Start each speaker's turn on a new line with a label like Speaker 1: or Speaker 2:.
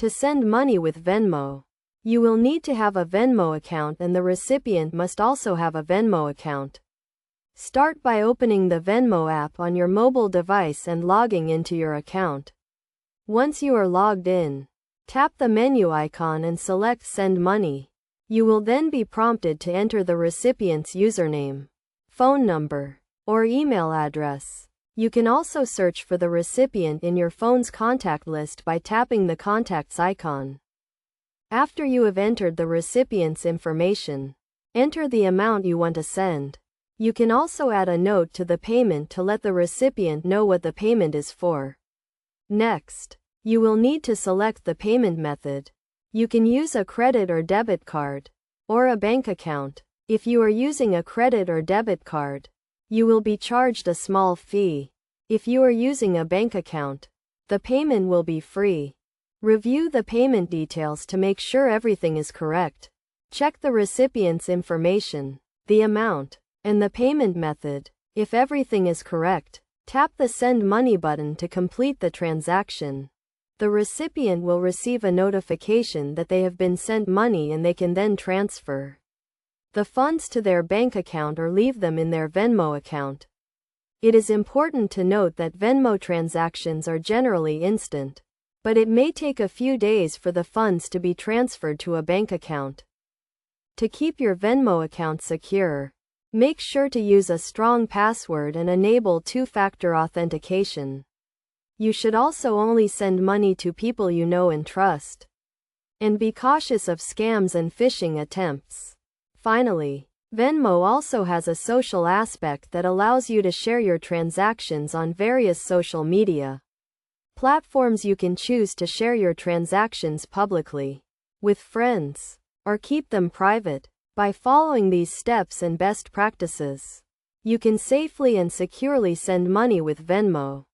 Speaker 1: To send money with Venmo, you will need to have a Venmo account and the recipient must also have a Venmo account. Start by opening the Venmo app on your mobile device and logging into your account. Once you are logged in, tap the menu icon and select Send Money. You will then be prompted to enter the recipient's username, phone number, or email address. You can also search for the recipient in your phone's contact list by tapping the contacts icon. After you have entered the recipient's information, enter the amount you want to send. You can also add a note to the payment to let the recipient know what the payment is for. Next, you will need to select the payment method. You can use a credit or debit card, or a bank account. If you are using a credit or debit card, you will be charged a small fee. If you are using a bank account, the payment will be free. Review the payment details to make sure everything is correct. Check the recipient's information, the amount, and the payment method. If everything is correct, tap the Send Money button to complete the transaction. The recipient will receive a notification that they have been sent money and they can then transfer the funds to their bank account or leave them in their Venmo account. It is important to note that Venmo transactions are generally instant, but it may take a few days for the funds to be transferred to a bank account. To keep your Venmo account secure, make sure to use a strong password and enable two-factor authentication. You should also only send money to people you know and trust. And be cautious of scams and phishing attempts. Finally, Venmo also has a social aspect that allows you to share your transactions on various social media platforms. You can choose to share your transactions publicly with friends or keep them private. By following these steps and best practices, you can safely and securely send money with Venmo.